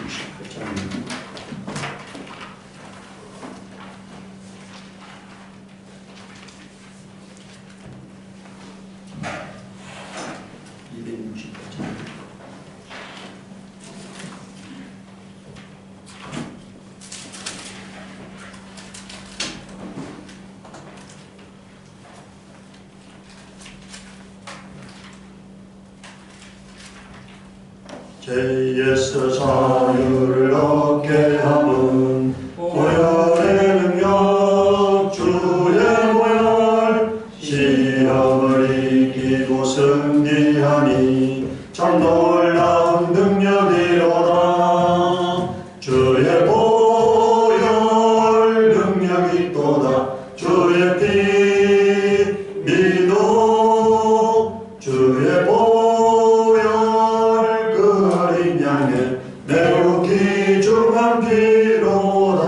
268장입니다. 죄에서 자유를 얻게 함은 보혈의 능력 주의 보혈 시험을 이기고 승리하니 참 놀라운 능력이로다. 주의 보혈 능력이 있도다. 주의 피 믿어 주의 매우 귀중한 피로다.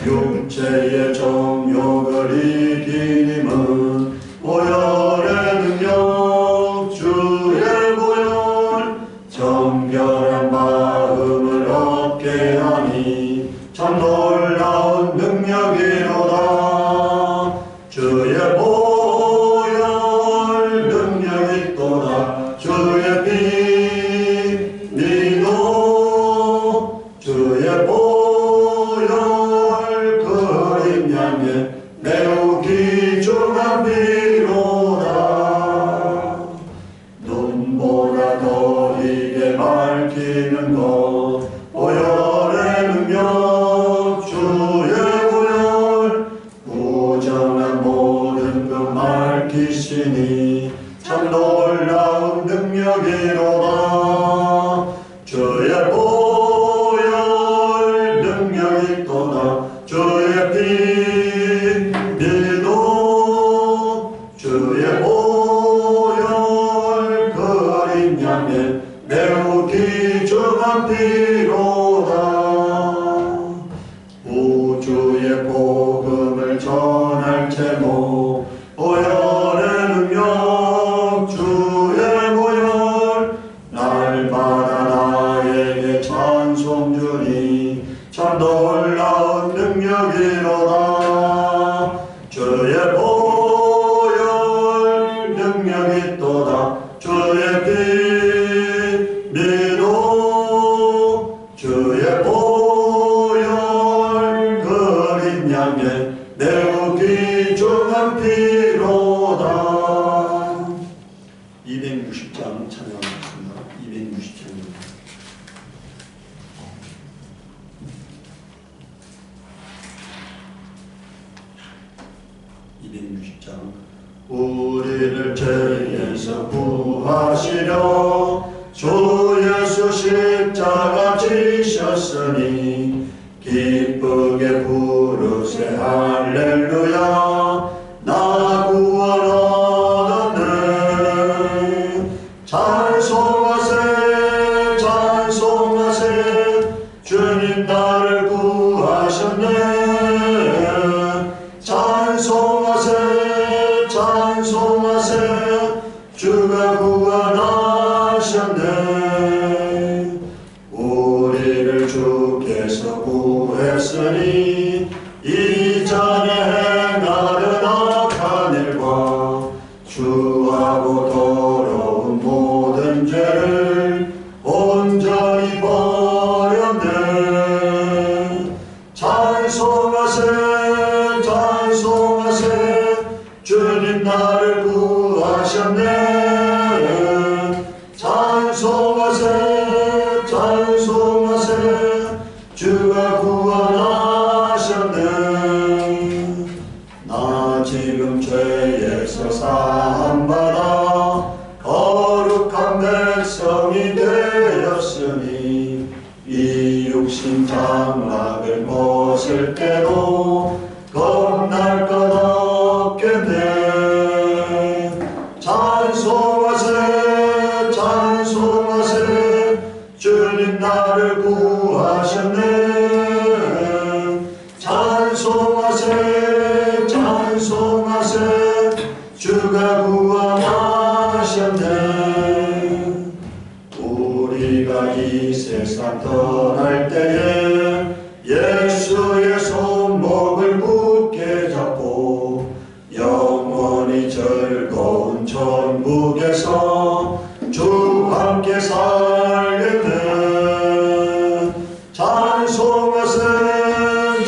육체의 정욕을 이기님은 보혈의 능력 주의 보혈 정결한 마음을 얻게 하니 참 놀라운 능력이로다. 주의 보혈 능력이 있도다. 주의 피 주의 보혈 그림 향해 매우 귀중한 피로다. 눈보다 더 이게 밝히는 것 보혈의 능력 주의 보혈 부정한 모든 것 밝히시니 참 놀라운 능력이로다. 주의 보혈 능력이 있도다. 주의 피 믿어 주의 보혈 그림 향해 매우 귀중한 피로다. 우주의 복음을 전할 제목 보혈의 능력 주의 보혈 날마다 나에게 찬송 주니 참 놀라운 능력이로다. 주의 보혈 능력이 있도다. 주의 피 믿어 주의 보혈 그림 향해 매우 귀중한 피로다. 260장 찬양하겠습니다. 260장입니다. 우리를 죄에서 구하시려 주 예수 십자가 지셨으니 기쁘게 부르세 할렐루야 나 구원 얻었네. 찬송하세 찬송하세 주님 나를 구하셨네. 찬송하세 찬송하세 주가 구원하셨네. 우리를 주께서 구했으니 이전에 행하던 악한 일과 주하고 더러운 모든 죄를 온전히 버렸네. 찬송하세 찬송하세 주님 나를 구하셨네. 찬송하세 찬송하세 주가 구원하셨네. 나 지금 죄에서 사함받아 거룩한 백성이 되었으니 이 육신 장막을 벗을 때도 겁날 것 없겠네. 찬송하세 찬송하세 주님 나를 구하셨네. 찬송하세 찬송하세 주가 구원하셨네. 우리가 우리가 이 세상 떠날 때에 예수의 손목을 굳게 잡고 영원히 즐거운 천국에서 주와 함께 살겠네. 찬송하세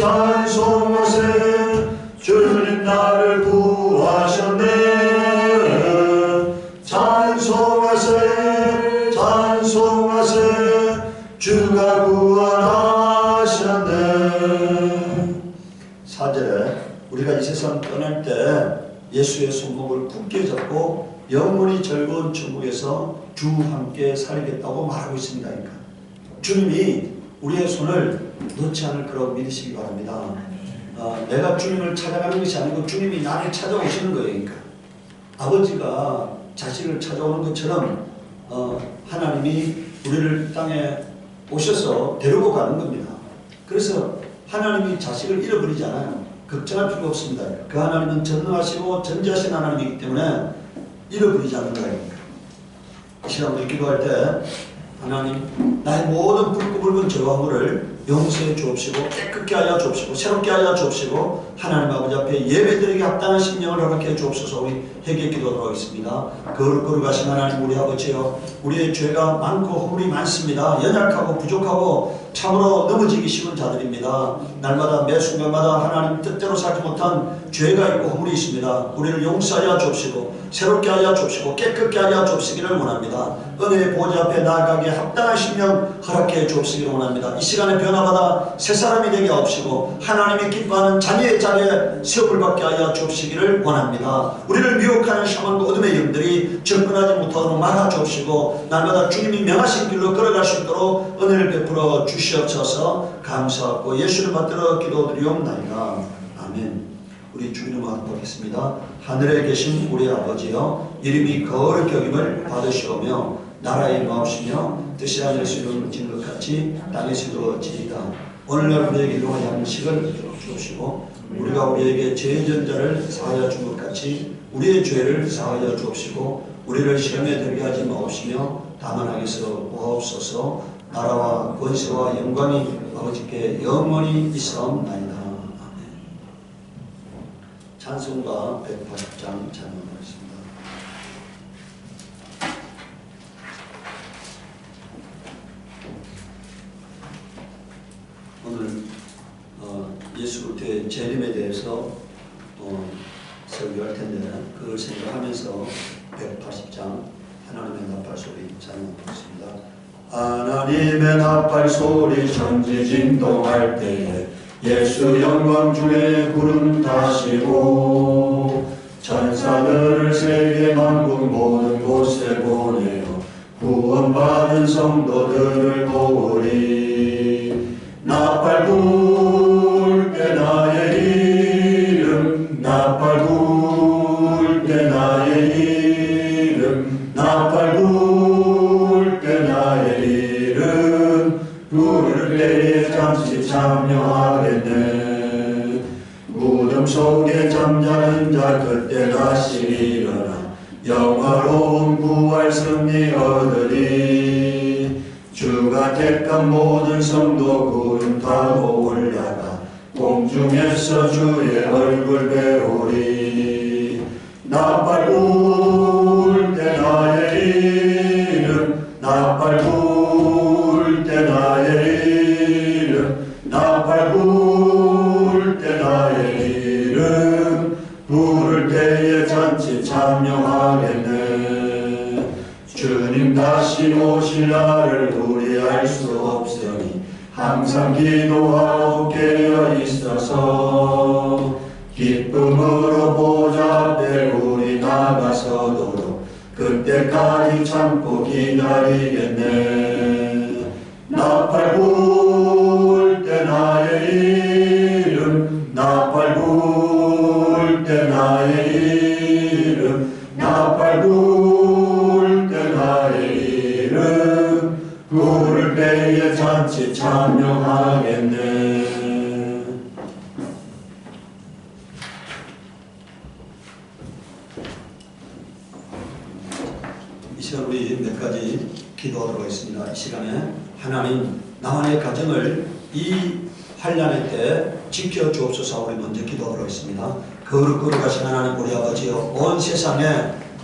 찬송하세 주님 나를 구하셨네. 찬송하세 찬송하세 주가 구원하셨네. 4절에 우리가 이 세상 떠날 때 예수의 손목을 굳게 잡고 영원히 즐거운 천국에서 주와 함께 살겠다고 말하고 있습니다. 그러니까 주님이 우리의 손을 놓지 않을 거라고 믿으시기 바랍니다. 내가 주님을 찾아가는 것이 아니고 주님이 나를 찾아오시는 거예요. 그러니까 아버지가 자식을 찾아오는 것처럼 하나님이 우리를 땅에 오셔서 데리고 가는 겁니다. 그래서 하나님이 자식을 잃어버리지 않아요. 걱정할 필요가 없습니다. 그 하나님은 전능하시고 전지하신 하나님이기 때문에 잃어버리지 않는 거예요. 이 시간 우리 기도할 때 하나님 나의 모든 붉고 붉은 죄와 허물을 용서해 주옵시고 깨끗게 하여 주옵시고 새롭게 하여 주옵시고 하나님 아버지 앞에 예배드리게 합당한 심령을 허락해 주옵소서. 우리 회개 기도하도록 하겠습니다. 거룩하신 하나님 우리 아버지여, 우리의 죄가 많고 허물이 많습니다. 연약하고 부족하고 참으로 넘어지기 쉬운 자들입니다. 날마다 매 순간마다 하나님 뜻대로 살지 못한 죄가 있고 허물이 있습니다. 우리를 용서하여 주옵시고 새롭게 하여 주옵시고 깨끗게 하여 주옵시기를 원합니다. 은혜의 보좌 앞에 나아가게 합당한 심령 허락해 주옵시기를 원합니다. 이 시간에 변화받아 새 사람이 되게 하옵시고 하나님이 기뻐하는 자녀의 자리에 세움을 받게 하여 주옵시기를 원합니다. 우리를 미혹하는 샤만과 어둠의 영들이 접근하지 못하도록 막아 주옵시고 날마다 주님이 명하신 길로 걸어갈 수 있도록 은혜를 베풀어 주시옵소서. 감사하고 예수를 받들어 기도드리옵나이다. 아멘. 우리 주님을 하겠습니다. 하늘에 계신 우리 아버지여, 이름이 거룩히 여김을 받으시오며 나라에 임하옵시며 뜻이 하늘에서 이루어진 것 같이 땅에서 이루어지이다. 오늘날 우리에게 일용할 양식을 주옵시고 우리가 우리에게 죄진 자를 사하여 준 것 같이 우리의 죄를 사하여 주옵시고 우리를 시험에 들게 하지 마옵시며 다만 악에서 구하옵소서. 나라와 권세와 영광이 아버지께 영원히 있사옵나이다. 찬송가 180장 찬양하겠습니다. 오늘 예수 그리스도의 재림에 대해서 설교할 텐데 그걸 생각하면서 180장 하나님의 나팔 소리 찬양하겠습니다. 하나님의 나팔 소리 천지 진동할 때에 예수 영광 중에 구름 타시고 천사들을 세계 만국 모든 곳에 보내어 구원받은 성도들을 도우리. 나팔 불 때 나의 이름 나팔 불 때 나의 이름 나팔 불 때 나의 이름 부를 때에 잠시 참여하겠네. 무덤 속에 잠자는 자 그때 다시 일어나 영화로운 부활 승리 얻으리. 주가 택한 모든 성도 구름 타고 올라가 공중에서 주의 얼굴 배우리. 나팔 불 때 나의 이름 나팔 불 때 나의 이름 나팔 불 때 나의 이름 부를 때에 잔치 참여하겠네. 주님 다시 오실 날을 우리 알 수 없으니 항상 기도하고 깨어 있어서 기쁨으로 보좌 앞에 우리 나가서도록 그때까지 참고 기다리겠네. 나팔 불 때 나의 이름 나팔 불 때 나의 이름 나팔 불 때 나의 이름 부를 때에 잔치 참여하겠네. 이 시간 우리 몇 가지 기도 기도하도록 하겠습니다. 이 시간에 하나님 나만의 가정을 이 환난의 때 지켜주옵소서. 우리 먼저 기도하도록 하겠습니다. 거룩하신 하나님 우리 아버지여, 온 세상에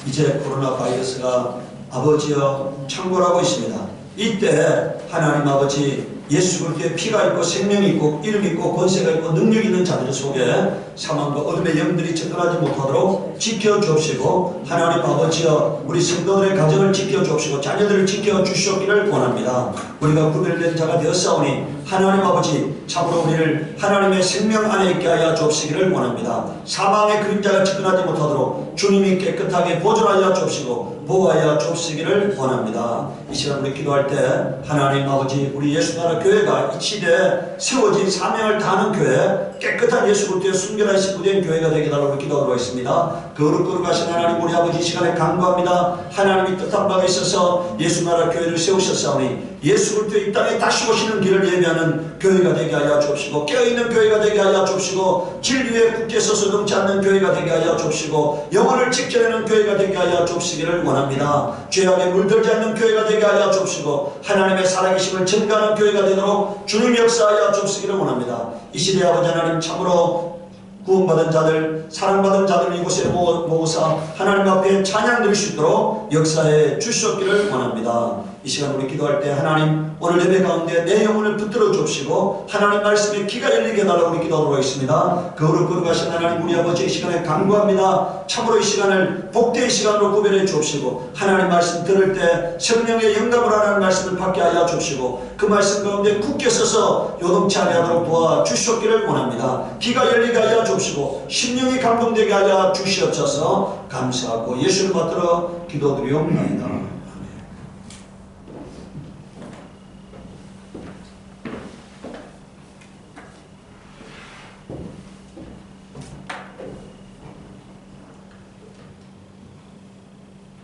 이제 코로나 바이러스가 아버지여 창궐하고 있습니다. 이때 하나님 아버지 예수 그리스도의 피가 있고 생명이 있고 이름이 있고 권세가 있고 능력이 있는 자들 속에 사망과 어둠의 영들이 접근하지 못하도록 지켜주옵시고, 하나님 아버지여 우리 성도들의 가정을 지켜주옵시고 자녀들을 지켜주시기를 원합니다. 우리가 구별된 자가 되었사오니 하나님 아버지 참으로 우리를 하나님의 생명 안에 있게 하여 주옵시기를 원합니다. 사망의 그림자가 접근하지 못하도록 주님이 깨끗하게 보존하여 주옵시고 보호하여 주옵시기를 원합니다. 이 시간 우리 기도할 때 하나님 아버지 우리 예수나라 교회가 이 시대에 세워진 사명을 다하는 교회, 깨끗한 예수 그리스도의 순결한 신부된 교회가 되게 달라고 기도하도록 하겠습니다. 거룩하신 하나님 우리 아버지 이 시간에 간구합니다. 하나님이 뜻한 바에 있어서 예수나라 교회를 세우셨사오니 예수 그리스도 이 땅에 다시 오시는 길을 예비하는 교회가 되게 하여 주옵시고, 깨어있는 교회가 되게 하여 주옵시고, 진리에 굳게 서서 넘지 않는 교회가 되게 하여 주옵시고, 영혼을 지켜내는 교회가 되게 하여 주옵시기를 원합니다. 죄악에 물들지 않는 교회가 되게 하여 주옵시고, 하나님의 살아계심을 증거하는 교회가 되도록 주님 역사하여 주옵시기를 원합니다. 이 시대 아버지 하나님 참으로 구원받은 자들, 사랑받은 자들 이곳에 모으사 하나님 앞에 찬양 드릴 수 있도록 역사해 주시옵기를 원합니다. 이 시간 우리 기도할 때 하나님 오늘 예배 가운데 내 영혼을 붙들어 주옵시고 하나님 말씀에 귀가 열리게 해달라고 우리 기도하도록 하겠습니다. 거룩하신 하나님 우리 아버지 이 시간에 간구합니다. 참으로 이 시간을 복되의 시간으로 구별해 주옵시고, 하나님 말씀 들을 때 성령의 영감을 하는 말씀을 받게 하여 주옵시고, 그 말씀 가운데 굳게 서서 요동치 않게 도와 주시옵기를 원합니다. 귀가 열리게 하여 주옵시고 심령이 감동되게 하여 주시옵소서. 감사하고 예수를 받들어 기도드리옵나이다.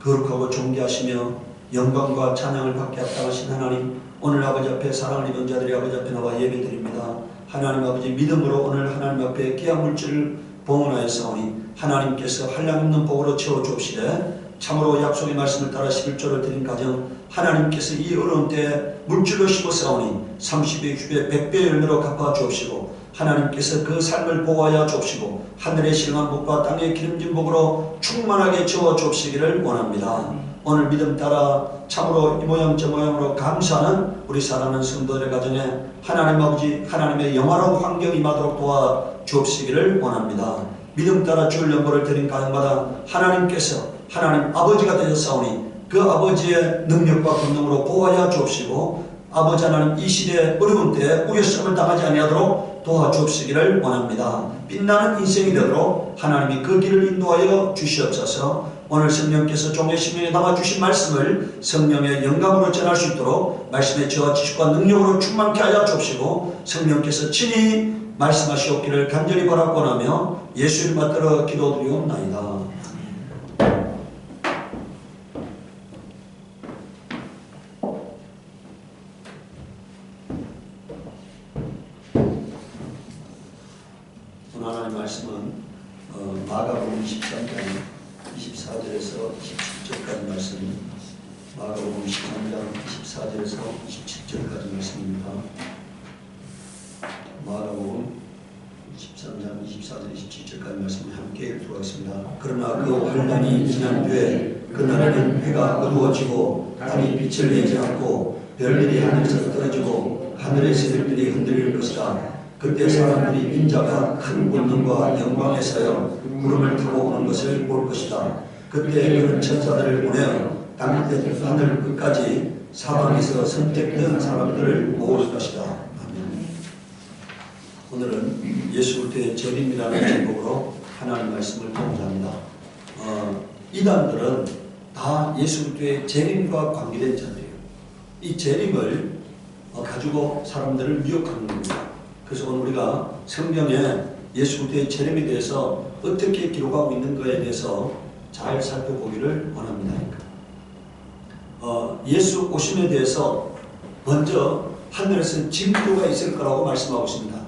거룩하고 존귀하시며 영광과 찬양을 받게 합당하신 하나님, 오늘 아버지 앞에 사랑을 입은 자들이 아버지 앞에 나와 예배드립니다. 하나님 아버지 믿음으로 오늘 하나님 앞에 귀한 물질을 봉헌하였사오니 하나님께서 한량 없는 복으로 채워주옵시되, 참으로 약속의 말씀을 따라 11조를 드린 가정 하나님께서 이 어려운 때에 물질로 심었사오니 30배, 60배, 100배 열매로 갚아주옵시고, 하나님께서 그 삶을 보호하여 주옵시고 하늘의 신령한 복과 땅의 기름진 복으로 충만하게 채워주옵시기를 원합니다. 오늘 믿음 따라 참으로 이 모양 저 모양으로 감사하는 우리 사랑하는 성도들의 가정에 하나님 아버지 하나님의 영화로운 환경이 임하도록 도와주옵시기를 원합니다. 믿음 따라 주를 연보를 드린 가정마다 하나님께서 하나님 아버지가 되셨사오니 그 아버지의 능력과 권능으로 보호하여 주옵시고, 아버지 하나님 이 시대의 어려운 때에 우려성을 당하지 아니하도록 도와주옵시기를 원합니다. 빛나는 인생이 되도록 하나님이 그 길을 인도하여 주시옵소서. 오늘 성령께서 종의 심령에 담아주신 말씀을 성령의 영감으로 전할 수 있도록 말씀의 지혜와 지식과 능력으로 충만케 하여 주옵시고, 성령께서 친히 말씀하시옵기를 간절히 바라고나며 예수 이름 받들어 기도드리옵나이다. 하나님의 말씀은 마가복음 13장 24절에서 27절까지 말씀, 마가복음 13장 24절에서 27절까지 말씀입니다. 마가복음 13장 24절 27절까지 말씀을 함께 읽도록 하겠습니다. 그러나 그 환난이 지난 뒤에 그날에는 해가 어두워지고 달이 빛을 내지 않고 별들이 하늘에서 떨어지고 하늘의 새들들이 흔들릴 것이다. 그때 사람들이 인자가 큰 권능과 영광에 서여 구름을 타고 오는 것을 볼 것이다. 그때 그런 천사들을 보내어 땅끝 하늘 끝까지 사방에서 선택된 사람들을 모을 것이다. 아멘. 오늘은 예수 그리스도의 재림이라는 제목으로 하나님 말씀을 공부합니다. 이단들은 다 예수 그리스도의 재림과 관계된 자들이에요. 이 재림을 가지고 사람들을 미혹하는 겁니다. 그래서 오늘 우리가 성경에 예수 그리스도의 재림에 대해서 어떻게 기록하고 있는 것에 대해서 잘 살펴보기를 원합니다. 예수 오심에 대해서 먼저 하늘에서 징조가 있을 거라고 말씀하고 있습니다.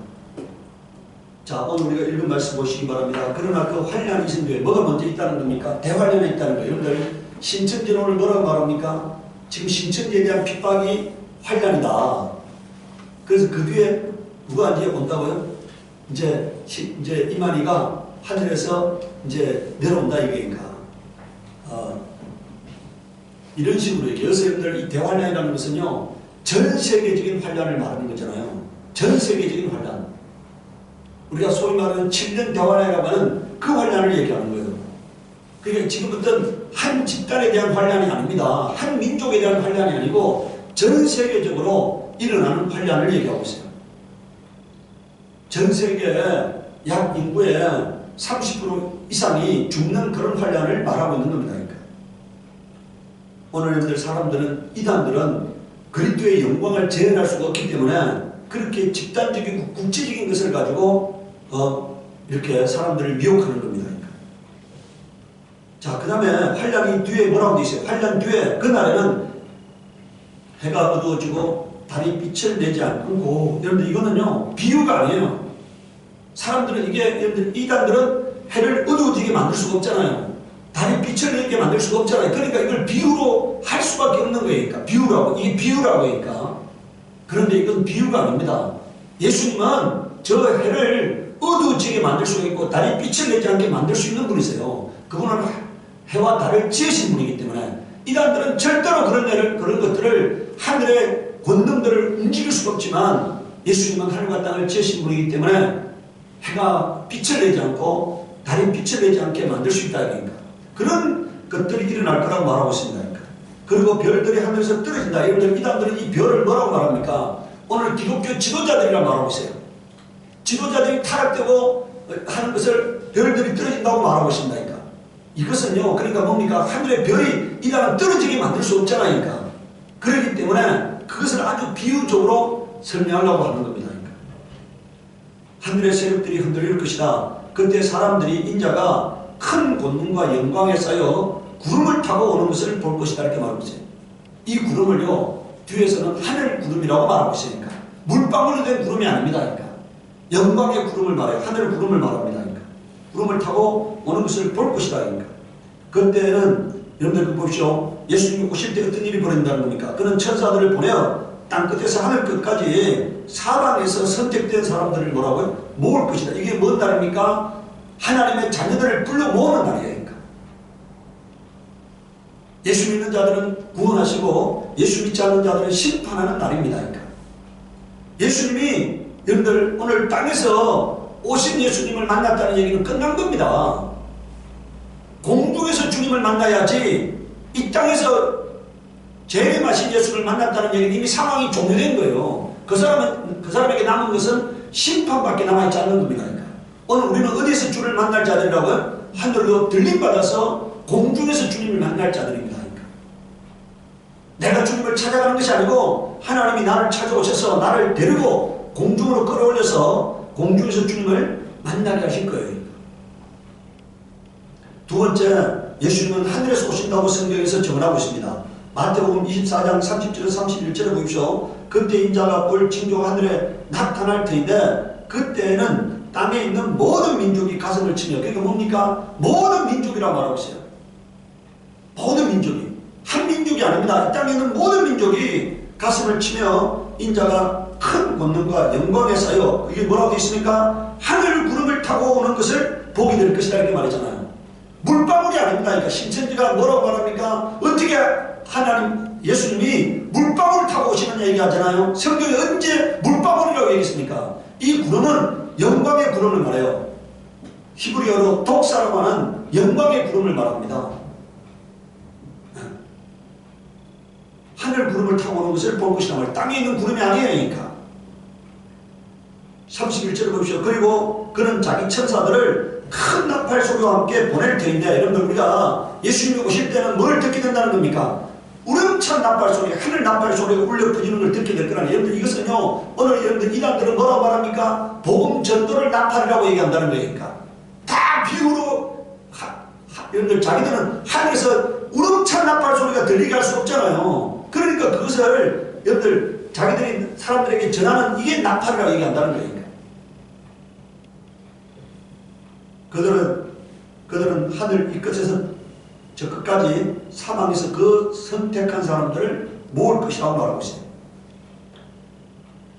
자, 오늘 우리가 읽은 말씀 보시기 바랍니다. 그러나 그 환난이 있은 뒤에 뭐가 먼저 있다는 겁니까? 대환란이 있다는 거예요. 여러분들 신천지는 오늘 뭐라고 말합니까? 지금 신천지에 대한 핍박이 환란이다. 그래서 그 뒤에 누가 이제 온다고요? 이제 이만희가 하늘에서 이제 내려온다 이게인가. 이런 식으로 얘기해요. 여러분들 이 대환란이라는 것은요, 전 세계적인 환란을 말하는 거잖아요. 전 세계적인 환란. 우리가 소위 말하는 7년 대환란이라고 하는 그 환란을 얘기하는 거예요. 그러니까 지금부터는 한 집단에 대한 환란이 아닙니다. 한 민족에 대한 환란이 아니고 전 세계적으로 일어나는 환란을 얘기하고 있어요. 전 세계 약 인구의 30% 이상이 죽는 그런 환란을 말하고 있는 겁니다. 그러니까. 오늘 여러분들 사람들은, 이단들은 그리스도의 영광을 재현할 수가 없기 때문에 그렇게 집단적이고 국제적인 것을 가지고 이렇게 사람들을 미혹하는 겁니다. 그러니까. 자, 그 다음에 환란이 뒤에 뭐라고 되어 있어요? 환란 뒤에 그날에는 해가 어두워지고 달이 빛을 내지 않고, 여러분들 이거는요 비유가 아니에요. 사람들은 이게, 여러분들 이단들은 해를 어두워지게 만들 수가 없잖아요. 달이 빛을 내게 만들 수가 없잖아요. 그러니까 이걸 비유로 할 수밖에 없는 거니까. 비유라고, 이게 비유라고 하니까. 그런데 이건 비유가 아닙니다. 예수님은 저 해를 어두워지게 만들 수가 있고 달이 빛을 내지 않게 만들 수 있는 분이세요. 그분은 해와 달을 지으신 분이기 때문에 이단들은 절대로 그런 것들을, 하늘의 권능들을 움직일 수가 없지만 예수님은 하늘과 땅을 지으신 분이기 때문에 해가 빛을 내지 않고 달이 빛을 내지 않게 만들 수 있다. 그러니까 그런 것들이 일어날 거라고 말하고 있습니다. 그러니까. 그리고 별들이 하늘에서 떨어진다. 여러분들 이단들은 이 별을 뭐라고 말합니까? 오늘 기독교 지도자들이라고 말하고 있어요. 지도자들이 타락되고 하는 것을 별들이 떨어진다고 말하고 있습니다. 그러니까. 이것은요, 그러니까 뭡니까? 하늘의 별이 이단은 떨어지게 만들 수 없잖아요. 그러니까. 그렇기 때문에 그것을 아주 비유적으로 설명하려고 하는 겁니다. 그러니까. 하늘의 세력들이 흔들릴 것이다. 그때 사람들이 인자가 큰 권능과 영광에 쌓여 구름을 타고 오는 것을 볼 것이다. 이렇게 말하고 있어요. 이 구름을요, 뒤에서는 하늘 구름이라고 말하고 있으니까. 물방울로 된 구름이 아닙니다. 그러니까. 영광의 구름을 말해요. 하늘 구름을 말합니다. 그러니까. 구름을 타고 오는 것을 볼 것이다. 그러니까. 그때는 여러분들 보십시오. 예수님이 오실 때 어떤 일이 벌어진다는 겁니까? 그는 천사들을 보내어 땅끝에서 하늘 끝까지 사방에서 선택된 사람들을 뭐라고요? 모을 것이다. 이게 뭔 날입니까? 하나님의 자녀들을 불러 모으는 날이에요. 그러니까. 예수 믿는 자들은 구원하시고 예수 믿지 않는 자들은 심판하는 날입니다. 그러니까. 예수님이 여러분들 오늘 땅에서 오신 예수님을 만났다는 얘기는 끝난 겁니다. 공중에서 주님을 만나야지 이 땅에서 재림하신 예수를 만났다는 얘기는 이미 상황이 종료된 거예요. 그 사람에게 남은 것은 심판밖에 남아있지 않는 겁니다. 그러니까. 오늘 우리는 어디서 주를 만날 자들이라고요? 하늘로 들림받아서 공중에서 주님을 만날 자들입니다. 그러니까. 내가 주님을 찾아가는 것이 아니고 하나님이 나를 찾아오셔서 나를 데리고 공중으로 끌어올려서 공중에서 주님을 만나게 하실 거예요. 두 번째, 예수님은 하늘에서 오신다고 성경에서 정언하고 있습니다. 마태복음 24장 30절에서 31절에 보십시오. 그때 인자가 볼 징조가 하늘에 나타날 터인데 그때는 땅에 있는 모든 민족이 가슴을 치며, 그러니까 뭡니까? 모든 민족이라고 말하고 있어요. 모든 민족이. 한 민족이 아닙니다. 이 땅에 있는 모든 민족이 가슴을 치며 인자가 큰 권능과 영광에 쌓여, 이게 뭐라고 되어 있습니까? 하늘 구름을 타고 오는 것을 보게 될 것이다. 이렇게 말했잖아요. 물방울이 아닙니다. 그러니까 신천지가 뭐라고 말합니까? 어떻게 하나님, 예수님이 물방울 타고 오시는 얘기하잖아요. 성경에 언제 물방울이라고 얘기했습니까? 이 구름은 영광의 구름을 말해요. 히브리어로 독사라고 하는 영광의 구름을 말합니다. 하늘 구름을 타고 오는 것을 볼 것이다 말이에요. 땅에 있는 구름이 아니에요. 그러니까. 31절을 보십시오. 그리고 그는 자기 천사들을 큰 나팔 소리와 함께 보낼 터인데, 여러분들 우리가 예수님이 오실 때는 뭘 듣게 된다는 겁니까? 우렁찬 나팔 소리, 하늘 나팔 소리가 울려 퍼지는 걸 듣게 될 거라니. 여러분들 이것은요, 오늘 여러분들 이단들은 뭐라고 말합니까? 복음 전도를 나팔이라고 얘기한다는 거니까. 다 비유로, 여러분들 자기들은 하늘에서 우렁찬 나팔 소리가 들리게 할 수 없잖아요. 그러니까 그것을 여러분들 자기들이 사람들에게 전하는 이게 나팔이라고 얘기한다는 거니까. 그들은 하늘 이 끝에서 저 끝까지 사방에서 그 선택한 사람들을 모을 것이라고 말하고 있어요.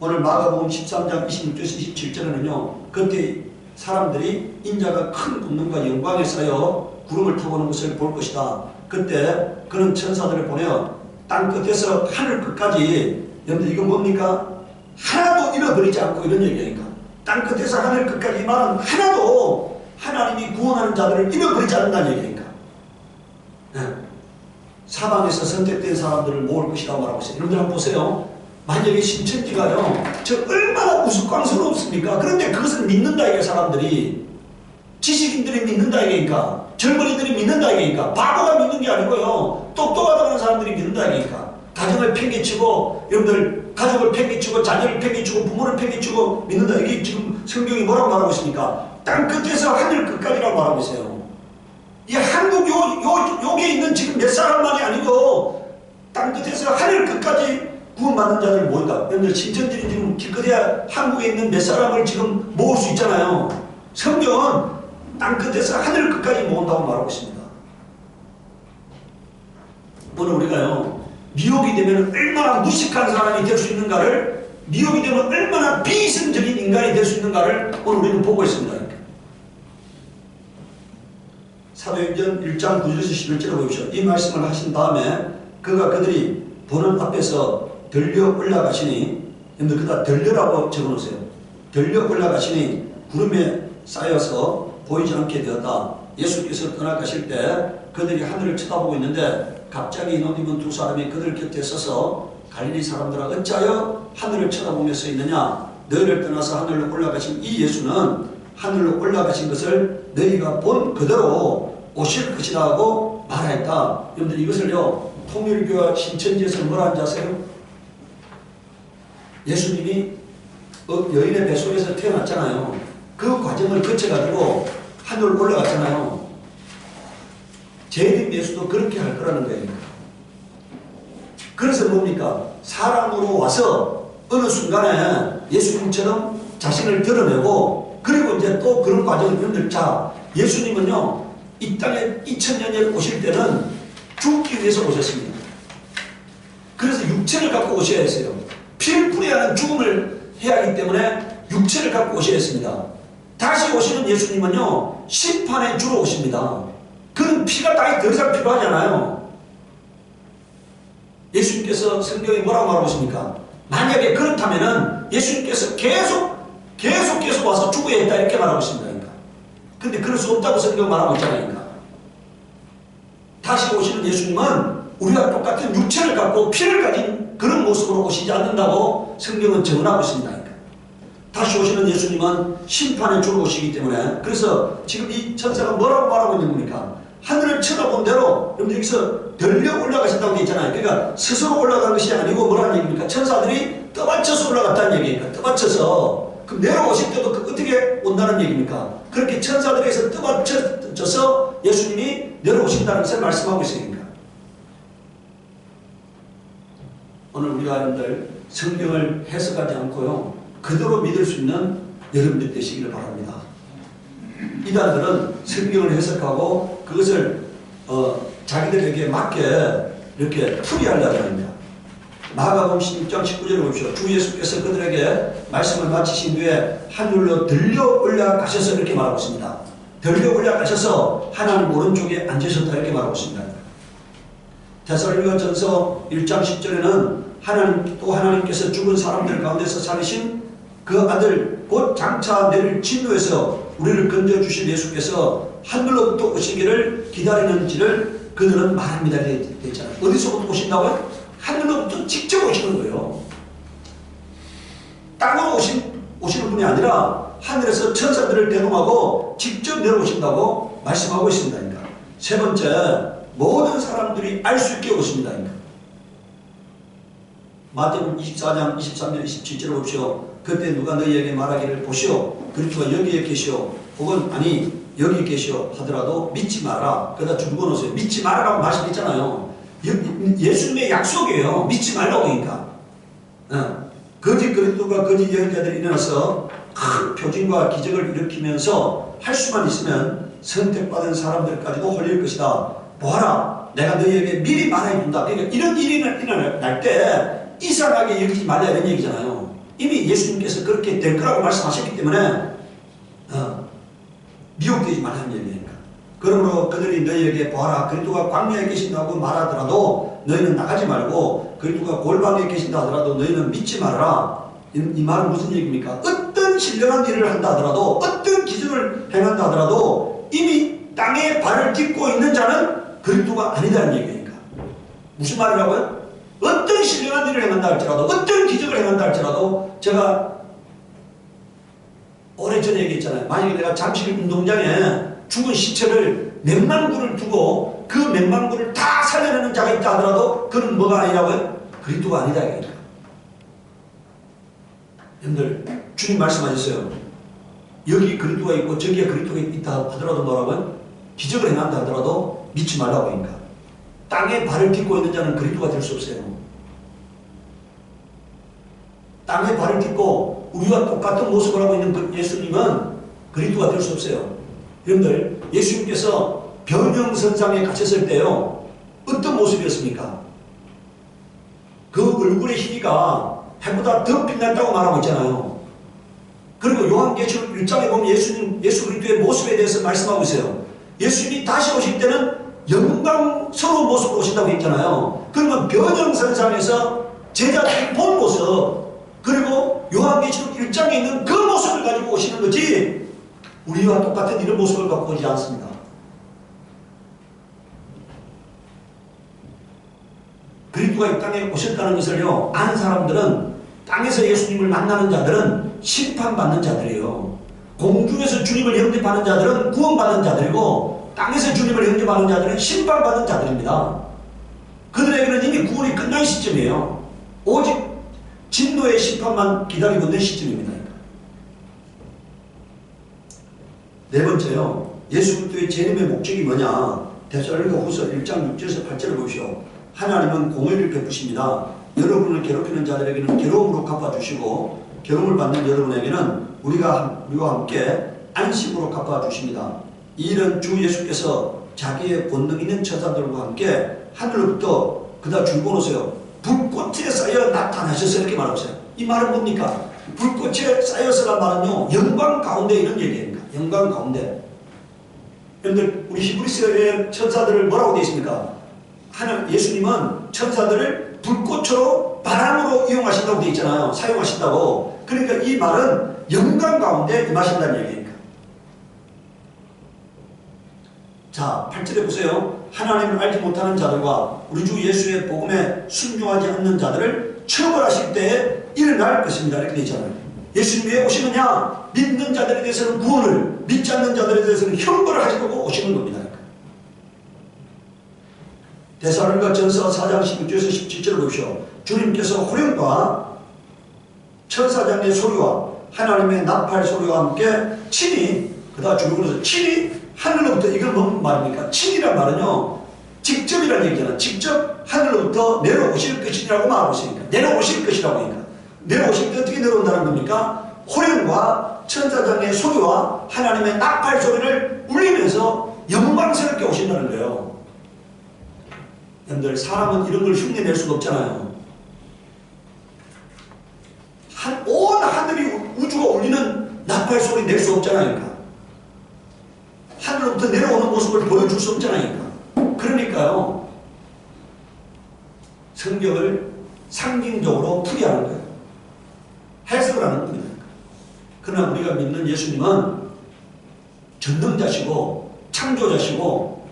오늘 마가복음 13장 26절에서 27절에는요. 그때 사람들이 인자가 큰 권능과 영광에 쌓여 구름을 타고 오는 것을 볼 것이다. 그때 그는 천사들을 보내어 땅 끝에서 하늘 끝까지, 여러분들 이거 뭡니까? 하나도 잃어버리지 않고, 이런 얘기니까 땅 끝에서 하늘 끝까지 이 말은 하나도 하나님이 구원하는 자들을 잃어버리지 않는다는 얘기니까. 네. 사방에서 선택된 사람들을 모을 것이라고 말하고 있어요. 여러분들 한번 보세요. 만약에 신천지가요, 저 얼마나 우스꽝스럽습니까? 그런데 그것을 믿는다 이게 사람들이. 지식인들이 믿는다 이게니까. 젊은이들이 믿는다 이게니까. 바보가 믿는 게 아니고요. 똑똑하다는 사람들이 믿는다 이게니까. 가정을 팽개치고, 여러분들 가족을 팽개치고, 자녀를 팽개치고, 부모를 팽개치고 믿는다. 이게 지금 성경이 뭐라고 말하고 있습니까? 땅 끝에서 하늘 끝까지라고 말하고 있어요. 이 한국 요게 있는 지금 몇 사람만이 아니고 땅 끝에서 하늘 끝까지 구원받는 자들을 모은다. 여러분들 신천지는 지금 기껏해야 한국에 있는 몇 사람을 지금 모을 수 있잖아요. 성경은 땅 끝에서 하늘 끝까지 모은다고 말하고 있습니다. 오늘 우리가요, 미혹이 되면 얼마나 무식한 사람이 될 수 있는가를, 미혹이 되면 얼마나 비이성적인 인간이 될 수 있는가를 오늘 우리는 보고 있습니다. 사도행전 1장 9절에서 11절을 보십시오. 이 말씀을 하신 다음에 그가 그들이 보는 앞에서 들려 올라가시니, 여러분들 그다 들려라고 적어놓으세요. 들려 올라가시니 구름에 쌓여서 보이지 않게 되었다. 예수께서 떠나가실 때 그들이 하늘을 쳐다보고 있는데 갑자기 이놈 입은 두 사람이 그들 곁에 서서 갈릴리 사람들아 어찌하여 하늘을 쳐다보며 서 있느냐? 너희를 떠나서 하늘로 올라가신 이 예수는 하늘로 올라가신 것을 너희가 본 그대로 오실 것이다 하고 말하였다. 여러분들 이것을요, 통일교와 신천지에서 뭐라 하는지 아세요? 예수님이 여인의 뱃속에서 태어났잖아요. 그 과정을 거쳐가지고 하늘로 올라갔잖아요. 재림 예수도 그렇게 할 거라는 거예요. 그래서 뭡니까? 사람으로 와서 어느 순간에 예수님처럼 자신을 드러내고, 그리고 이제 또 그런 과정을 여러분들, 자, 예수님은요, 이 땅에 2000년에 오실 때는 죽기 위해서 오셨습니다. 그래서 육체를 갖고 오셔야 했어요. 피를 뿌려야 하는 죽음을 해야 하기 때문에 육체를 갖고 오셔야 했습니다. 다시 오시는 예수님은요, 심판의 주로 오십니다. 그런 피가 땅에 더 이상 필요하잖아요. 예수님께서 성경에 뭐라고 말하고 있습니까? 만약에 그렇다면은 예수님께서 계속 와서 죽어야 했다 이렇게 말하고 있습니다. 그러니까. 근데 그럴 수 없다고 성경 말하고 있잖아요. 그러니까. 다시 오시는 예수님은 우리가 똑같은 육체를 갖고 피를 가진 그런 모습으로 오시지 않는다고 성경은 증언하고 있습니다. 그러니까. 다시 오시는 예수님은 심판의 주로 오시기 때문에, 그래서 지금 이 천사가 뭐라고 말하고 있는 겁니까? 하늘을 쳐다본 대로, 여러분들 여기서 들려 올라가신다고 되어 있잖아요. 그러니까 스스로 올라간 것이 아니고 뭐라는 얘기입니까? 천사들이 떠받쳐서 올라갔다는 얘기니까. 떠받쳐서. 그럼 내려오실 때도 어떻게 온다는 얘기입니까? 그렇게 천사들에서 떠받쳐서 예수님이 내려오신다는 것을 말씀하고 있으니까. 오늘 우리가 여러분들 성경을 해석하지 않고요, 그대로 믿을 수 있는 여러분들 되시기를 바랍니다. 이단들은 성경을 해석하고 그것을 자기들에게 맞게 이렇게 풀이하려고 합니다. 마가복음 16장 19절에 보십시오. 주 예수께서 그들에게 말씀을 마치신 뒤에 하늘로 들려 올라가셔서 이렇게 말하고 있습니다. 들려 올라가셔서 하나님 오른쪽에 앉으셨다 이렇게 말하고 있습니다. 데살로니가전서 1장 10절에는 하나님께서 죽은 사람들 가운데서 살리신 그 아들 곧 장차 내릴 진노에서 우리를 건져주실 예수께서 하늘로부터 오시기를 기다리는지를 그들은 말합니다. 됐잖아요. 어디서부터 오신다고요? 하늘로부터 직접 오시는 거예요. 땅으로 오시는 분이 아니라 하늘에서 천사들을 대동하고 직접 내려오신다고 말씀하고 있습니다. 그러니까. 세 번째, 모든 사람들이 알 수 있게 오십니다. 그러니까. 마태복음 24장 23절 27절을 보십시오. 그때 누가 너희에게 말하기를 보시오 그리스도가 여기에 계시오 혹은 아니 여기 계시오 하더라도 믿지 마라. 그러다 줄거놓으세요. 믿지 말라고 말씀했잖아요. 예수님의 약속이에요. 믿지 말라고 하니까. 거짓 그리스도가 거짓 예언자들이 일어나서 큰 표징과 기적을 일으키면서 할 수만 있으면 선택받은 사람들까지도 홀릴 것이다. 보아라, 내가 너희에게 미리 말해준다. 그러니까 이런 일이 일어날 때 이상하게 여기지 말라 이런 얘기잖아요. 이미 예수님께서 그렇게 될 거라고 말씀하셨기 때문에 미혹되지 말라는 얘기니까. 그러므로 그들이 너희에게 보아라, 그리스도가 광야에 계신다고 말하더라도 너희는 나가지 말고, 그리스도가 골방에 계신다 하더라도 너희는 믿지 말아라. 이 말은 무슨 얘기입니까? 어떤 신령한 일을 한다 하더라도, 어떤 기적을 행한다 하더라도 이미 땅에 발을 딛고 있는 자는 그리스도가 아니다는 얘기니까. 무슨 말이라고요? 어떤 신령한 일을 행한다 할지라도, 어떤 기적을 행한다 할지라도, 제가 오래전에 얘기했잖아요. 만약에 내가 잠실 운동장에 죽은 시체를 몇만 구를 두고 그 몇만 구를 다 살려내는 자가 있다 하더라도 그는 뭐가 아니라고요? 그리스도가 아니다 이거니까. 여러분들, 주님 말씀하셨어요. 여기 그리스도가 있고 저기에 그리스도가 있다 하더라도 뭐라고요? 기적을 행한다 하더라도 믿지 말라고 하니까. 땅에 발을 딛고 있는 자는 그리스도가 될 수 없어요. 땅에 발을 딛고 우리와 똑같은 모습을 하고 있는 그 예수님은 그리스도가 될 수 없어요. 여러분들, 예수님께서 변형선상에 갇혔을 때요, 어떤 모습이었습니까? 그 얼굴의 희가 해보다 더 빛난다고 말하고 있잖아요. 그리고 요한계시록 1장에 보면 예수 그리스도의 모습에 대해서 말씀하고 있어요. 예수님이 다시 오실 때는 영광스러운 모습으로 오신다고 했잖아요. 그러면 변형선상에서 제자들이 본 모습, 그리고 요한계시록 1장에 있는 그 모습을 가지고 오시는 거지, 우리와 똑같은 이런 모습을 갖고 오지 않습니다. 그리스도가 이 땅에 오셨다는 것을요, 아는 사람들은, 땅에서 예수님을 만나는 자들은 심판받는 자들이에요. 공중에서 주님을 영접하는 자들은 구원받는 자들이고, 땅에서 주님을 영접하는 자들은 심판받는 자들입니다. 그들에게는 이미 구원이 끝난 시점이에요. 오직 진노의 심판만 기다리고 있는 시점입니다. 네 번째요, 예수 그리스도의 재림의 목적이 뭐냐? 데살로니가후서 1장 6절에서 8절을 보시오. 하나님은 공의를 베푸십니다. 여러분을 괴롭히는 자들에게는 괴로움으로 갚아주시고, 괴로움을 받는 여러분에게는 우리와 함께 안식으로 갚아주십니다. 이 일은 주 예수께서 자기의 본능 있는 천사들과 함께 하늘로부터 그다 줄고 오세요. 불꽃에 쌓여 나타나셔서 이렇게 말하세요. 이 말은 뭡니까? 불꽃에 쌓여서란 말은요, 영광 가운데 이런 얘기입니다. 영광 가운데. 여러분들, 우리 히브리서의 천사들을 뭐라고 되어 있습니까? 예수님은 천사들을 불꽃으로 바람으로 이용하신다고 되어 있잖아요. 사용하신다고. 그러니까 이 말은 영광 가운데 임하신다는 얘기입니다. 자, 8절에 보세요. 하나님을 알지 못하는 자들과 우리 주 예수의 복음에 순종하지 않는 자들을 처벌하실 때에 일어날 것입니다. 이렇게 되어 있잖아요. 예수님이 왜 오시느냐? 믿는 자들에 대해서는 구원을, 믿지 않는 자들에 대해서는 형벌을 하시려고 오시는 겁니다. 데살로니가 전서 4장 16절에서 17절을 보십시오. 주님께서 호령과 천사장의 소리와 하나님의 나팔 소리와 함께 친히, 그다음 줄거려서 친히 하늘로부터, 이걸 뭔 말입니까? 친이란 말은요, 직접이라는 얘기잖아요. 직접 하늘로부터 내려오실 것이라고 말하고 있으니까. 내려오실 것이라고 하니까. 내려오실 때 어떻게 내려온다는 겁니까? 호령과 천사장의 소리와 하나님의 나팔 소리를 울리면서 영광스럽게 오신다는 거예요. 여러분들, 사람은 이런 걸 흉내낼 수가 없잖아요. 온 하늘이, 우주가 울리는 나팔 소리 낼 수 없잖아요. 하늘로부터 내려오는 모습을 보여줄 수 없잖아요. 그러니까요, 성경을 상징적으로 풀이하는 거예요. 해석을 하는 겁니다. 그러나 우리가 믿는 예수님은 전능자시고 창조자시고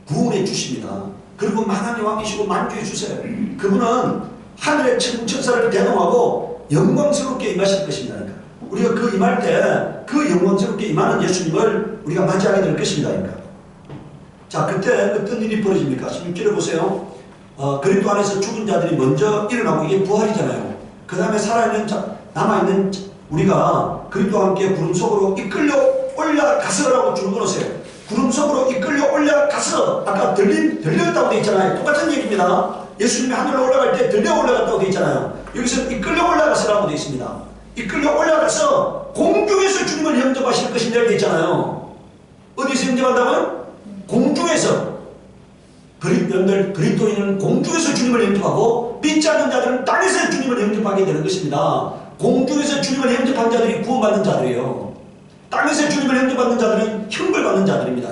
구원해 주십니다. 그리고 만왕의 왕이시고 만주해 주세요. 그분은 하늘의 천사를 대동하고 영광스럽게 임하실 것입니다. 우리가 그 임할 때 그 영광스럽게 임하는 예수님을 우리가 맞이하게 될 것입니다. 자, 그때 어떤 일이 벌어집니까? 16절에 보세요. 그리스도 안에서 죽은 자들이 먼저 일어나고, 이게 부활이잖아요. 그 다음에 살아있는 남아있는 우리가 그리스도와 함께 구름 속으로 이끌려 올라가서라고 줄거놓으세요. 구름 속으로 이끌려 올라가서, 아까 들렸다고 되어 있잖아요. 똑같은 얘기입니다. 예수님이 하늘로 올라갈 때 들려 올라갔다고 되어 있잖아요. 여기서 이끌려 올라가서라고 되어 있습니다. 이끌려 올라가서 공중에서 주님을 영접하실 것이라고 되어 있잖아요. 어디서 영접한다고요? 공중에서. 그리스도인은 공중에서 주님을 영접하고 믿지 않는 자들은 땅에서 주님을 영접하게 되는 것입니다. 공중에서 주님을 영접한 자들이 구원받는 자들이에요. 땅에서 주님을 영접받는 자들은 형벌받는 자들입니다.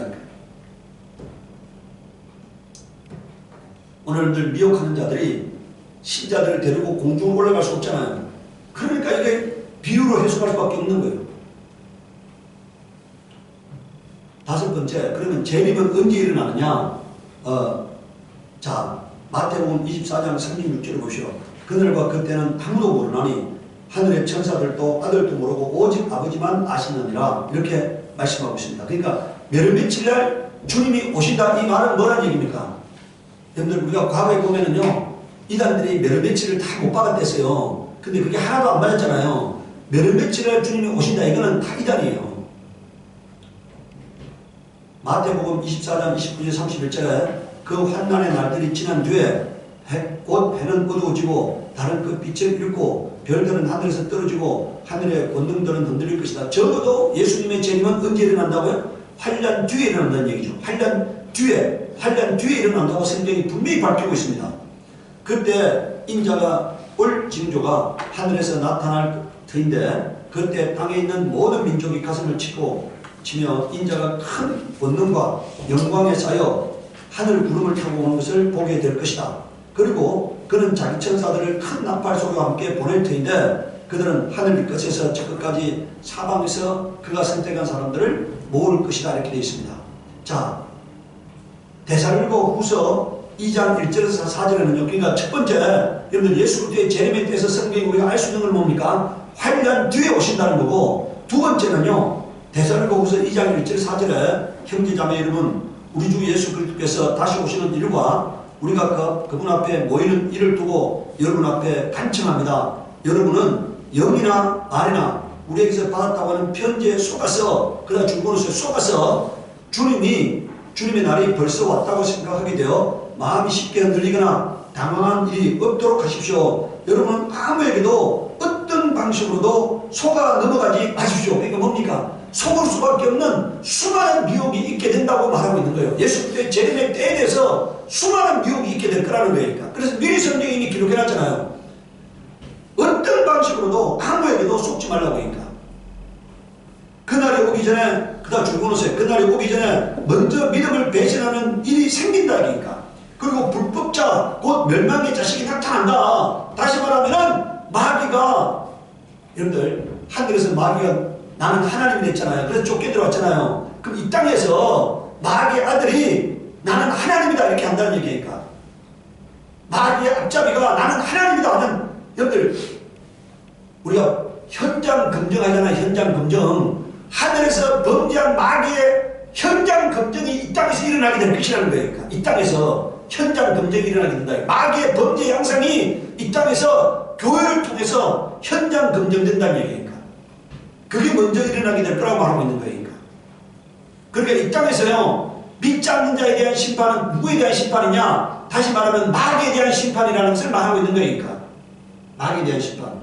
오늘들 미혹하는 자들이 신자들을 데리고 공중으로 올라갈 수 없잖아요. 그러니까 이게 비유로 해석할 수밖에 없는 거예요. 다섯 번째, 그러면 재림은 언제 일어나느냐? 자, 마태복음 24장 36절을 보시오. 그날과 그때는 아무도 모르나니 하늘의 천사들도 아들도 모르고 오직 아버지만 아시느니라. 이렇게 말씀하고 있습니다. 그러니까 며칠 날 주님이 오신다. 이 말은 뭐란 얘기입니까? 여러분들 우리가 과거에 보면은요, 이단들이 며칠을 다 못 박았댔어요. 근데 그게 하나도 안 맞았잖아요. 며칠 날 주님이 오신다. 이거는 다 이단이에요. 마태복음 24장 29절 31절에 그 환난의 날들이 지난 뒤에 곧 해는 어두워지고 달은 그 빛을 잃고 별들은 하늘에서 떨어지고 하늘의 권능들은 흔들릴 것이다. 적어도 예수님의 재림은 언제 일어난다고요? 환난 뒤에 일어난다는 얘기죠. 환난 뒤에 일어난다고 성경이 분명히 밝히고 있습니다. 그때 인자가 올 징조가 하늘에서 나타날 터인데 그때 땅에 있는 모든 민족이 가슴을 치며 인자가 큰 권능과 영광에 쌓여 하늘 구름을 타고 오는 것을 보게 될 것이다. 그리고 그는 자기 천사들을 큰 나팔 소리와 함께 보낼 터인데 그들은 하늘 끝에서 저 끝까지 사방에서 그가 선택한 사람들을 모을 것이다. 이렇게 되어 있습니다. 자, 데살로니가 후서 2장 1절에서 4절에는요. 그러니까 첫 번째, 여러분들 예수 그리스도의 재림에 대해서 성경이 우리가 알 수 있는 건 뭡니까? 환난 뒤에 오신다는 거고, 두 번째는요. 데살로니가 후서 2장 1절 4절에 형제자매 여러분, 우리 주 예수 그리스도께서 다시 오시는 일과 우리가 그분 앞에 모이는 일을 두고 여러분 앞에 간청합니다. 여러분은 영이나 말이나 우리에게서 받았다고 하는 편지에 속아서, 그러나 중고로서 속아서 주님의 날이 벌써 왔다고 생각하게 되어 마음이 쉽게 흔들리거나 당황한 일이 없도록 하십시오. 여러분은 아무에게도 어떤 방식으로도 속아 넘어가지 마십시오. 그러니까 뭡니까? 속을 수밖에 없는 수많은 미혹이 있게 된다고 말하고 있는 거예요. 예수 그리스도의 재림의 때에 대해서 수많은 미혹이 있게 될 거라는 거니까. 그래서 미리 성경이 이미 기록해놨잖아요. 어떤 방식으로도 아무에게도 속지 말라고 하니까. 그날이 오기 전에, 그다 줄고노세, 그날이 오기 전에 먼저 믿음을 배신하는 일이 생긴다 하니까. 그리고 불법자, 곧 멸망의 자식이 나타난다. 다시 말하면은 마귀가, 여러분들 하늘에서 마귀가 나는 하나님이 됐잖아요. 그래서 쫓겨 들어왔잖아요. 그럼 이 땅에서 마귀의 아들이 나는 하나님이다 이렇게 한다는 얘기니까. 마귀의 앞잡이가 나는 하나님이다 하는, 여러분들 우리가 현장 검증하잖아요. 현장 검증. 하늘에서 범죄한 마귀의 현장 검증이 이 땅에서 일어나게 될 것이라는 거예요. 이 땅에서 현장 검증이 일어나게 된다. 마귀의 범죄 양상이 이 땅에서 교회를 통해서 현장 검증된다는 얘기니까. 그게 먼저 일어나게 될 거라고 말하고 있는 거예요. 그러니까 이 땅에서요, 믿지 않는 자에 대한 심판은 누구에 대한 심판이냐? 다시 말하면 마귀에 대한 심판이라는 것을 말하고 있는 거니까. 마귀에 대한 심판.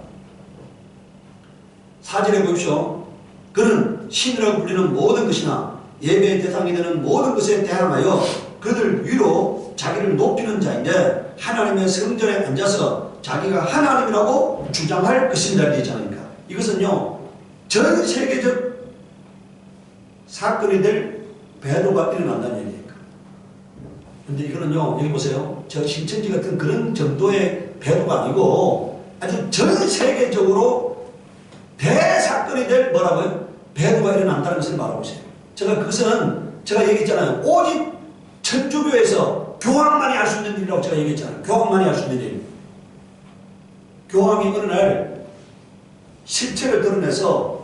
4절에 보십시오. 그는 신이라고 불리는 모든 것이나 예배의 대상이 되는 모든 것에 대항하여 그들 위로 자기를 높이는 자인데 하나님의 성전에 앉아서 자기가 하나님이라고 주장할 것입니다. 되지 않습니까? 이것은요, 전 세계적 사건이 될 배도가 일어난다는 얘기니까. 근데 이거는요, 여기 보세요. 저 신천지 같은 그런 정도의 배도가 아니고 아주 전 세계적으로 대사건이 될 뭐라고요? 배도가 일어난다는 것을 말하고 있어요. 그것은 제가 얘기했잖아요. 오직 천주교에서 교황만이 할 수 있는 일이라고 제가 얘기했잖아요. 교황만이 할 수 있는 일. 교황이 어느 날 실체를 드러내서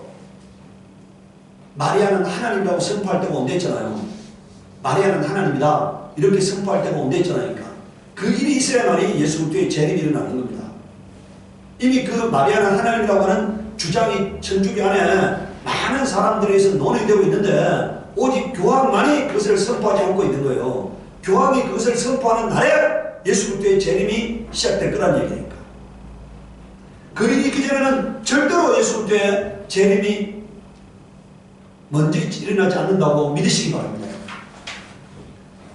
마리아는 하나님이라고 선포할 때가 온다 했잖아요. 마리아는 하나님이다 이렇게 선포할 때가 온다 했잖아요. 그러니까 그 일이 있어야만이 예수 그리스도의 재림이 일어나는 겁니다. 이미 그 마리아는 하나님이라고 하는 주장이 천주교 안에 많은 사람들에 의해서 논의되고 있는데 오직 교황만이 그것을 선포하지 않고 있는 거예요. 교황이 그것을 선포하는 날에 예수 그리스도의 재림이 시작될 거란 얘기니까. 그 일이 있기 전에는 절대로 예수 그리스도의 재림이 먼저 일어나지 않는다고 믿으시기 바랍니다.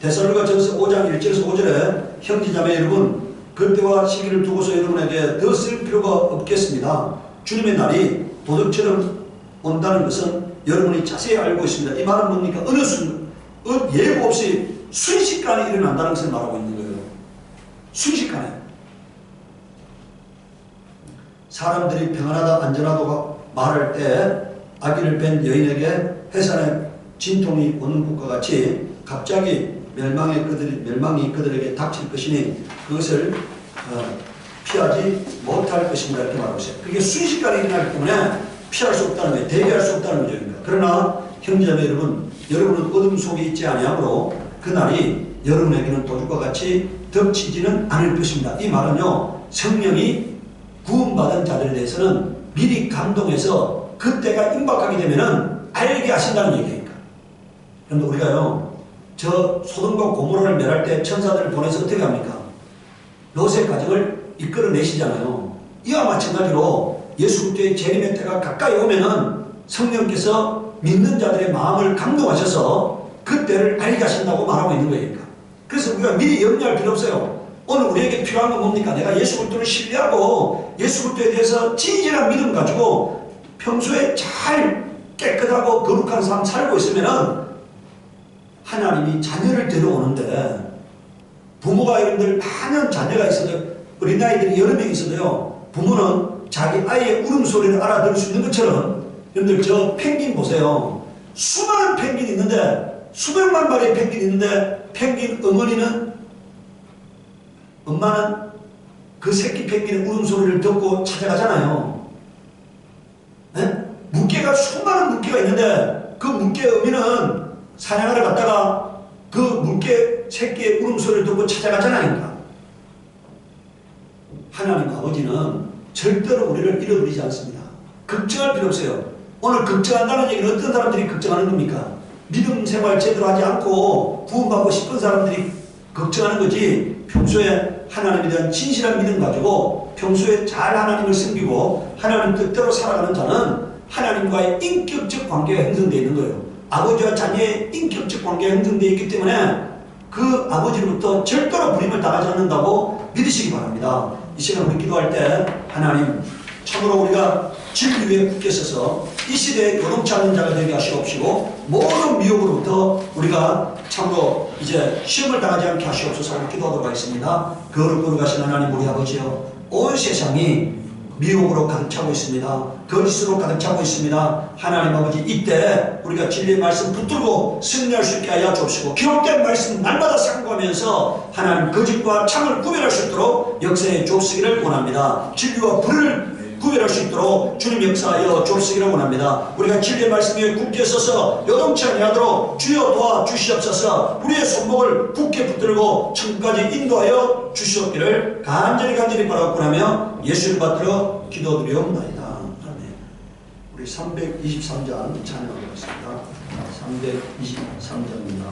데살로니가전서 5장 1절에서 5절에 형제자매 여러분, 그때와 시기를 두고서 여러분에게 더 쓸 필요가 없겠습니다. 주님의 날이 도둑처럼 온다는 것은 여러분이 자세히 알고 있습니다. 이 말은 뭡니까? 어느 순간 예고 없이 순식간에 일어난다는 것을 말하고 있는 거예요. 순식간에. 사람들이 평안하다 안전하다고 말할 때 아기를 뺀 여인에게 해산의 진통이 오는 것과 같이 갑자기 멸망이 그들에게 닥칠 것이니 그것을 피하지 못할 것입니다. 이렇게 말하고 있어요. 그게 순식간에 일어나기 때문에 피할 수 없다는 거예요. 대비할 수 없다는 거죠. 그러나 형제자매 여러분, 여러분은 어둠 속에 있지 아니하므로 그날이 여러분에게는 도둑과 같이 덮치지는 않을 것입니다. 이 말은요, 성령이 구원받은 자들에 대해서는 미리 감동해서 그때가 임박하게 되면은 알게 하신다는 얘기니까. 그런데 우리가요, 저 소돔과 고모라를 멸할 때 천사들을 보내서 어떻게 합니까? 롯의 가정을 이끌어내시잖아요. 이와 마찬가지로 예수 그리스도의 재림의 때가 가까이 오면은 성령께서 믿는 자들의 마음을 감동하셔서 그 때를 알게 하신다고 말하고 있는 거니까. 그래서 우리가 미리 염려할 필요 없어요. 오늘 우리에게 필요한 건 뭡니까? 내가 예수 그리스도를 신뢰하고 예수 그리스도에 대해서 진실한 믿음 가지고 평소에 잘 깨끗하고 거룩한 삶 살고 있으면은 하나님이 자녀를 데려오는데, 부모가 여러분들 많은 자녀가 있어도, 어린아이들이 여러 명 있어도요, 부모는 자기 아이의 울음소리를 알아들을 수 있는 것처럼, 여러분들 저 펭귄 보세요. 수많은 펭귄이 있는데, 수백만 마리의 펭귄이 있는데, 펭귄 엄마는 그 새끼 펭귄의 울음소리를 듣고 찾아가잖아요. 네? 물개가 수많은 물개가 있는데 그 물개 어미는 사냥하러 갔다가 그 물개 새끼의 울음소리를 듣고 찾아가잖아요. 하나님 아버지는 절대로 우리를 잃어버리지 않습니다. 걱정할 필요 없어요. 오늘 걱정한다는 얘기는 어떤 사람들이 걱정하는 겁니까? 믿음 생활 제대로 하지 않고 구원받고 싶은 사람들이 걱정하는 거지, 평소에 하나님에 대한 진실한 믿음 가지고 평소에 잘 하나님을 섬기고 하나님 뜻대로 살아가는 자는 하나님과의 인격적 관계가 형성되어 있는 거예요. 아버지와 자녀의 인격적 관계가 형성되어 있기 때문에 그 아버지로부터 절대로 부림을 당하지 않는다고 믿으시기 바랍니다. 이 시간 우리 기도할 때 하나님, 참으로 우리가 진리 위에 굳게 서서 이 시대에 요동치 않는 자가 되게 하시옵시고, 모든 미혹으로부터 우리가 참으로 이제 시험을 당하지 않게 하시옵소서. 기도하도록 하겠습니다. 거룩하신 하나님 우리 아버지여, 온 세상이 미혹으로 가득 차고 있습니다. 거짓으로 가득 차고 있습니다. 하나님 아버지, 이때 우리가 진리의 말씀 붙들고 승리할 수 있게 하여 주옵시고, 기록된 말씀 날마다 상고하면서 하나님 거짓과 참을 구별할 수 있도록 역사에 주옵시기를 원합니다. 진리와 불을 구별할 수 있도록 주님 역사하여 주옵시기를 원합니다. 우리가 진리의 말씀 위에 굳게 서서 요동치 아니하도록 주여 도와주시옵소서. 우리의 손목을 굳게 붙들고 천국까지 인도하여 주시옵기를 간절히 바라고 하며 예수를 받들어 기도드리옵나이다. 아멘. 우리 323장 찬양하겠습니다. 323장입니다.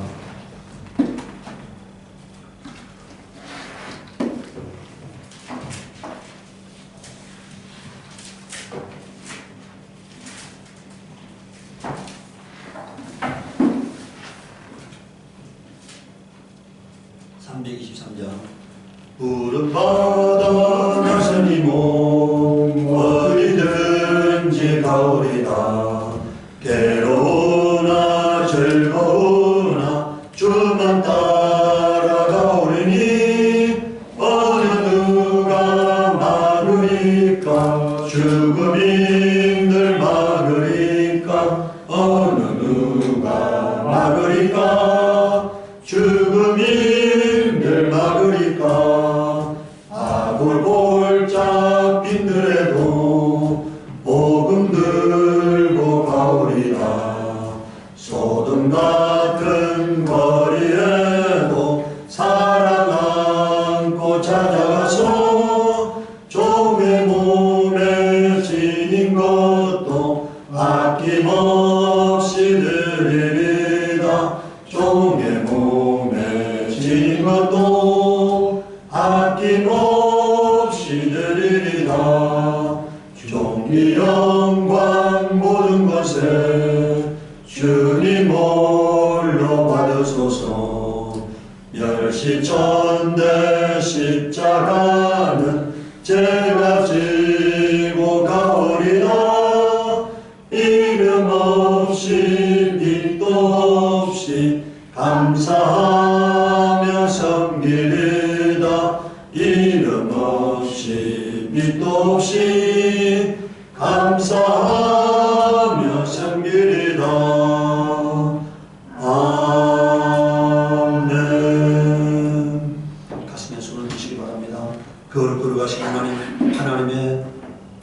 푸른 바다 나선이 몸 어디든지 가오리다. 괴로우나 즐거우나 주만 따라가오리니 어느 누가 막으리까? 죽음인들 막으리까? 어느 누가 막으리까? 죽음인들 막으리까? 골짝 빈들에도 복음 들고 가오리라. 소돔 같은 거리에도 사랑 안고 찾아가서 종의 몸에 지닌 것도 아낌없이 드리리다. 종의 몸에 지닌 것도 아낌없이 드리리다. 종이 영광 모든 것에 주님 홀로 받으소서. 제가 지고 가오리라. 이름 없이 빛도 없이 감사하며 섬기리다. 이름 없이 빛도 없이 감사하며 섬기리다. 아멘. 가슴에 손을 드시기 바랍니다. 거룩 거룩하신 하나님의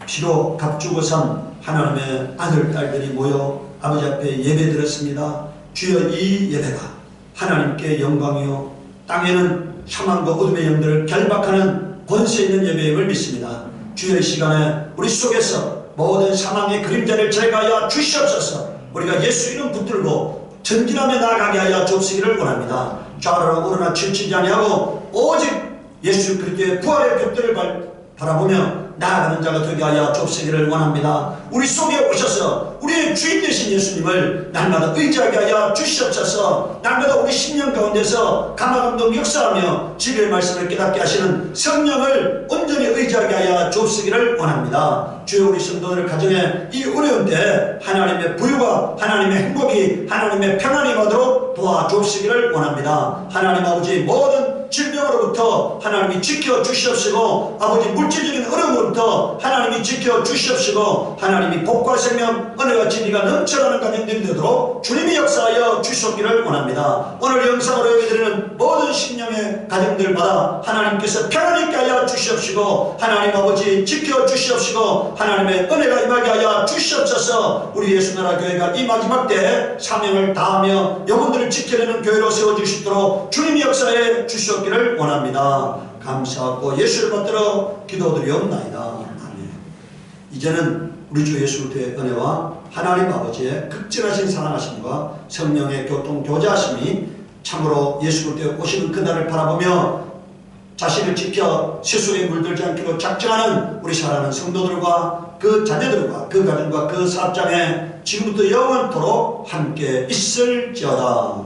피로 값주고 산 하나님의 아들 딸들이 모여 아버지 앞에 예배 드렸습니다. 주여, 이 예배가 하나님께 영광이요 땅에는 사망과 어둠의 영들을 결박하는 권세 있는 예배임을 믿습니다. 주여, 이 시간에 우리 속에서 모든 사망의 그림자를 제거하여 주시옵소서. 우리가 예수 이름 붙들고 전진하며 나아가게 하여 주시기를 원합니다. 좌로나 우로나 치우치지 아니하고 오직 예수 그리스도의 부활의 벽들을 바라보며 나아가는 자가 되게 하여 주시기를 원합니다. 우리 속에 오셔서 우리의 주인 되신 예수님을 날마다 의지하게 하여 주시옵소서. 날마다 우리 심령 가운데서 감화감동 역사하며 진리의 말씀을 깨닫게 하시는 성령을 온전히 의지하게 하여 주시기를 원합니다. 주여, 우리 성도들 가정에 이 어려운 때 하나님의 부유와 하나님의 행복이 하나님의 평안이 임하도록 도와주시기를 원합니다. 하나님 아버지, 모든 질병으로부터 하나님이 지켜주시옵시고 아버지 물질적인 어려움으로부터 하나님이 지켜주시옵시고 하나님이 복과 생명, 은혜와 진리가 넘쳐나는 가정들이 되도록 주님이 역사하여 주시옵기를 원합니다. 오늘 영상으로 예배드리는 모든 신령의 가정들마다 하나님께서 평안 있게 하여 주시옵시고 하나님 아버지 지켜주시옵시고 하나님의 은혜가 임하게 하여 주시옵소서. 우리 예수나라 교회가 이 마지막 때에 사명을 다하며 영혼들을 지켜내는 교회로 세워주시도록 주님이 역사해 주시옵기를 원합니다. 감사하고 예수를 받들어 기도드리옵나이다. 아멘. 이제는 우리 주 예수 그리스도의 은혜와 하나님 아버지의 극진하신 사랑하심과 성령의 교통교제하심이 참으로 예수 그리스도의 오시는 그날을 바라보며 자신을 지켜 세속에 물들지 않기로 작정하는 우리 사랑하는 성도들과 그 자녀들과 그 가정과 그 사업장에 지금부터 영원토록 함께 있을지어다.